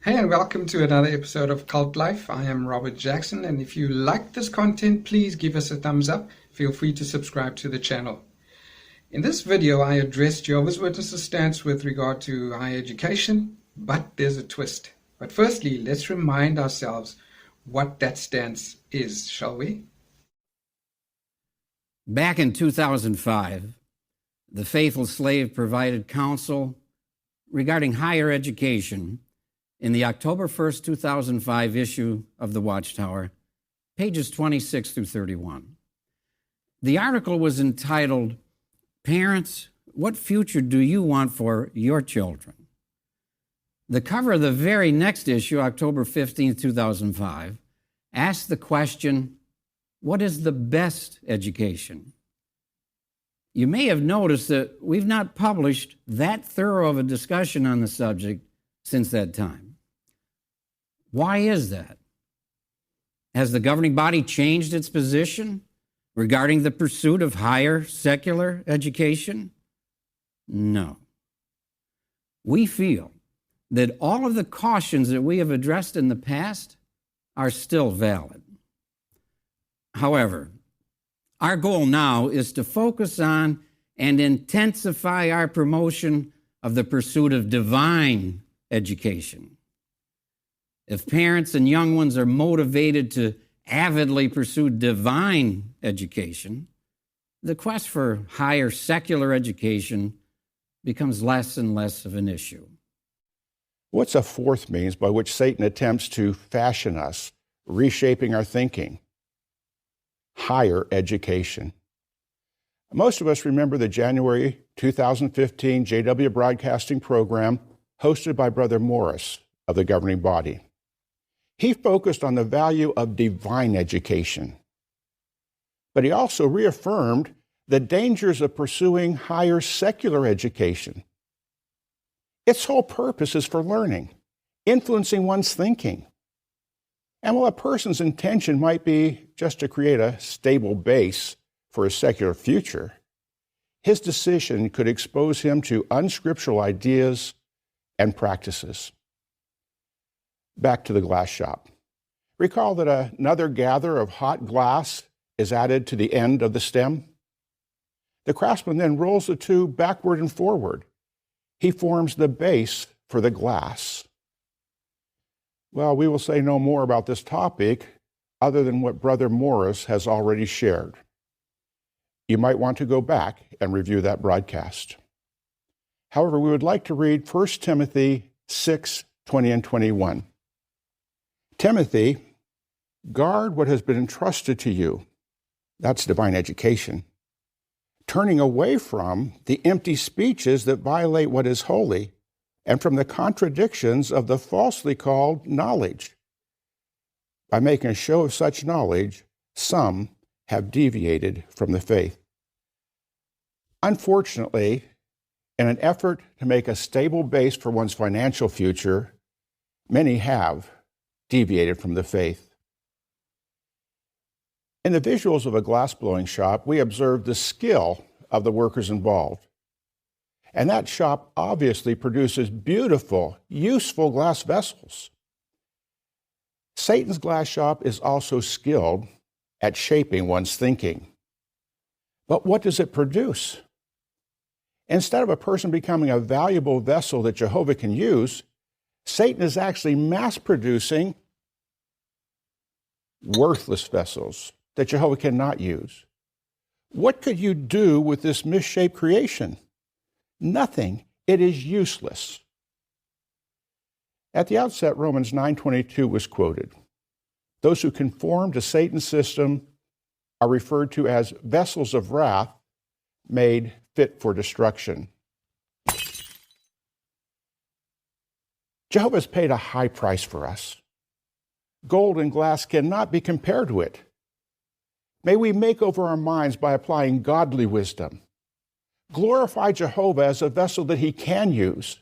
Hey, and welcome to another episode of Cult Life. I am Robert Jackson, and if you like this content, please give us a thumbs up. Feel free to subscribe to the channel. In this video, I address Jehovah's Witnesses' stance with regard to higher education, but there's a twist. But firstly, let's remind ourselves what that stance is, shall we? Back in 2005, the faithful slave provided counsel regarding higher education in the October 1st, 2005 issue of the Watchtower, pages 26 through 31. The article was entitled, "Parents, What Future Do You Want for Your Children?" The cover of the very next issue, October 15th, 2005, asked the question, "What is the best education?" You may have noticed that we've not published that thorough of a discussion on the subject since that time. Why is that? Has the governing body changed its position regarding the pursuit of higher secular education? No. We feel that all of the cautions that we have addressed in the past are still valid. However, our goal now is to focus on and intensify our promotion of the pursuit of divine education. If parents and young ones are motivated to avidly pursue divine education, the quest for higher secular education becomes less and less of an issue. What's a fourth means by which Satan attempts to fashion us, reshaping our thinking? Higher education. Most of us remember the January 2015 JW Broadcasting program hosted by Brother Morris of the governing body. He focused on the value of divine education, but he also reaffirmed the dangers of pursuing higher secular education. Its whole purpose is for learning, influencing one's thinking. And while a person's intention might be just to create a stable base for a secular future, his decision could expose him to unscriptural ideas and practices. Back to the glass shop. Recall that another gather of hot glass is added to the end of the stem. The craftsman then rolls the tube backward and forward. He forms the base for the glass. Well, we will say no more about this topic other than what Brother Morris has already shared. You might want to go back and review that broadcast. However, we would like to read 1 Timothy 6:20 and 21. Timothy, guard what has been entrusted to you. That's divine education. Turning away from the empty speeches that violate what is holy and from the contradictions of the falsely called knowledge. By making a show of such knowledge, some have deviated from the faith. Unfortunately, in an effort to make a stable base for one's financial future, many have deviated from the faith. In the visuals of a glassblowing shop, we observe the skill of the workers involved. And that shop obviously produces beautiful, useful glass vessels. Satan's glass shop is also skilled at shaping one's thinking. But what does it produce? Instead of a person becoming a valuable vessel that Jehovah can use, Satan is actually mass-producing worthless vessels that Jehovah cannot use. What could you do with this misshaped creation? Nothing. It is useless. At the outset, Romans 9:22 was quoted. Those who conform to Satan's system are referred to as vessels of wrath made fit for destruction. Jehovah has paid a high price for us. Gold and glass cannot be compared to it. May we make over our minds by applying godly wisdom. Glorify Jehovah as a vessel that he can use.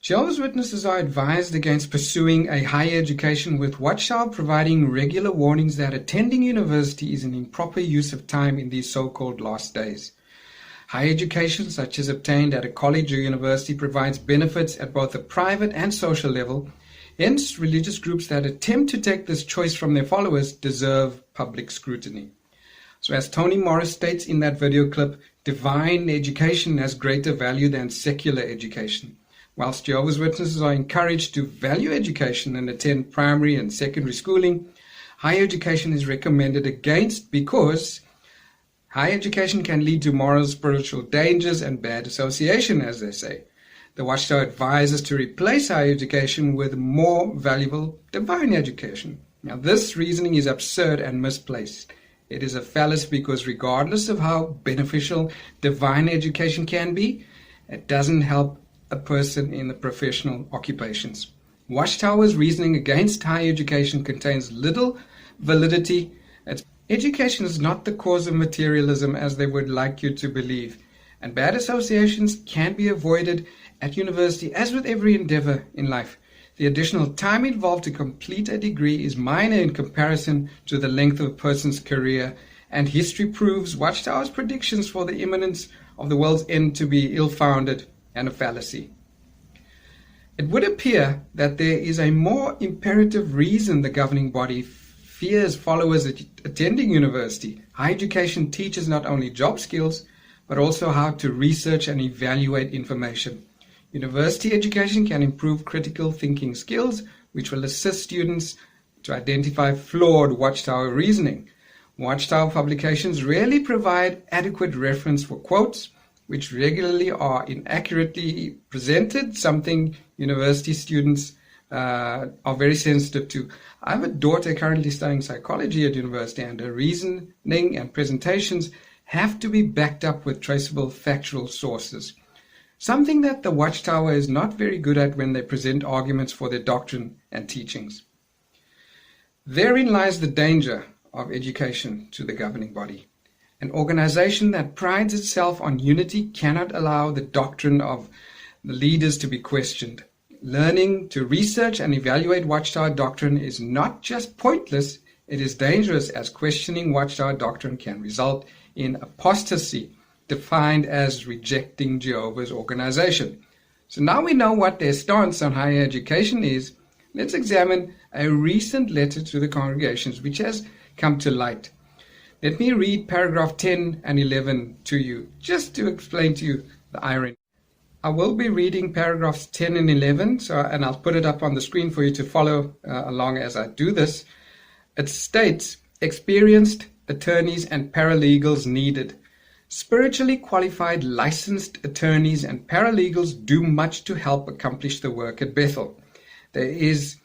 Jehovah's Witnesses are advised against pursuing a higher education, with Watchtower providing regular warnings that attending university is an improper use of time in these so-called last days. Higher education, such as obtained at a college or university, provides benefits at both the private and social level. Hence, religious groups that attempt to take this choice from their followers deserve public scrutiny. So as Toni Morris states in that video clip, divine education has greater value than secular education. Whilst Jehovah's Witnesses are encouraged to value education and attend primary and secondary schooling, higher education is recommended against because higher education can lead to moral, spiritual dangers and bad association, as they say. The Watchtower advises to replace higher education with more valuable divine education. Now, this reasoning is absurd and misplaced. It is a fallacy because regardless of how beneficial divine education can be, it doesn't help a person in the professional occupations. Watchtower's reasoning against higher education contains little validity. Education is not the cause of materialism as they would like you to believe, and bad associations can be avoided at university as with every endeavor in life. The additional time involved to complete a degree is minor in comparison to the length of a person's career, and history proves Watchtower's predictions for the imminence of the world's end to be ill-founded and a fallacy. It would appear that there is a more imperative reason the governing body fears followers attending university. Higher education teaches not only job skills, but also how to research and evaluate information. University education can improve critical thinking skills, which will assist students to identify flawed Watchtower reasoning. Watchtower publications rarely provide adequate reference for quotes, which regularly are inaccurately presented, something university students are very sensitive to. I have a daughter currently studying psychology at university, and her reasoning and presentations have to be backed up with traceable factual sources. Something that the Watchtower is not very good at when they present arguments for their doctrine and teachings. Therein lies the danger of education to the governing body. An organization that prides itself on unity cannot allow the doctrine of the leaders to be questioned. Learning to research and evaluate Watchtower doctrine is not just pointless, it is dangerous, as questioning Watchtower doctrine can result in apostasy, defined as rejecting Jehovah's organization. So now we know what their stance on higher education is. Let's examine a recent letter to the congregations which has come to light. Let me read paragraph 10 and 11 to you, just to explain to you the irony. I will be reading paragraphs 10 and 11, and I'll put it up on the screen for you to follow along as I do this. It states, experienced attorneys and paralegals needed. Spiritually qualified licensed attorneys and paralegals do much to help accomplish the work at Bethel. There is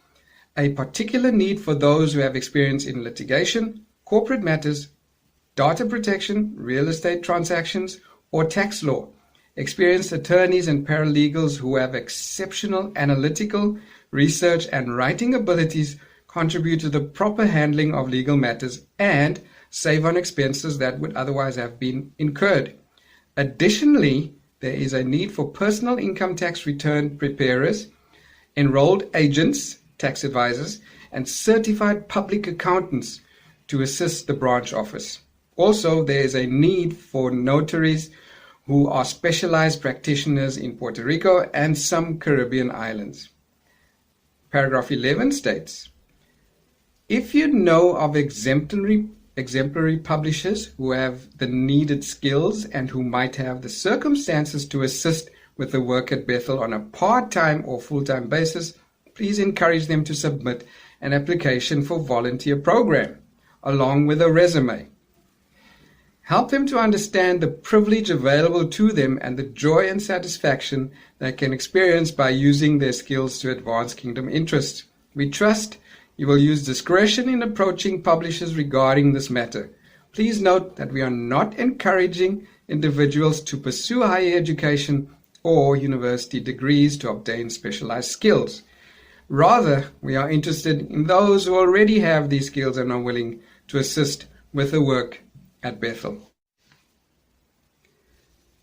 a particular need for those who have experience in litigation, corporate matters, data protection, real estate transactions, or tax law. Experienced attorneys and paralegals who have exceptional analytical, research, and writing abilities contribute to the proper handling of legal matters and save on expenses that would otherwise have been incurred. Additionally, there is a need for personal income tax return preparers, enrolled agents, tax advisors, and certified public accountants to assist the branch office. Also, there is a need for notaries who are specialized practitioners in Puerto Rico and some Caribbean islands. Paragraph 11 states, if you know of exemplary publishers who have the needed skills and who might have the circumstances to assist with the work at Bethel on a part-time or full-time basis, please encourage them to submit an application for volunteer program, along with a resume. Help them to understand the privilege available to them and the joy and satisfaction they can experience by using their skills to advance kingdom interests. We trust you will use discretion in approaching publishers regarding this matter. Please note that we are not encouraging individuals to pursue higher education or university degrees to obtain specialized skills. Rather, we are interested in those who already have these skills and are willing to assist with the work at Bethel.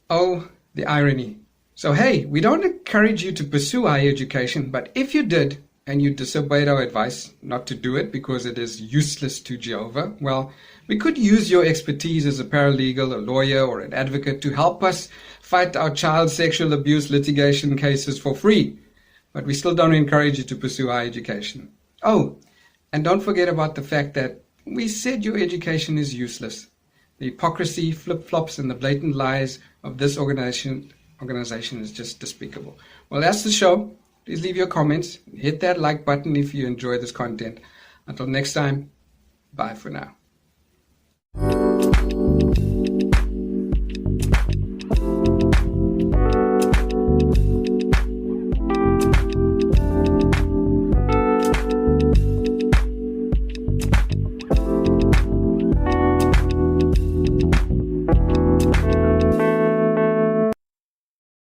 Oh, the irony. So hey, we don't encourage you to pursue higher education, but if you did, and you disobeyed our advice not to do it because it is useless to Jehovah, well, we could use your expertise as a paralegal, a lawyer, or an advocate to help us fight our child sexual abuse litigation cases for free. But we still don't encourage you to pursue higher education. Oh, and don't forget about the fact that we said your education is useless. The hypocrisy, flip-flops, and the blatant lies of this organization is just despicable. Well, that's the show. Please leave your comments. Hit that like button if you enjoy this content. Until next time, bye for now.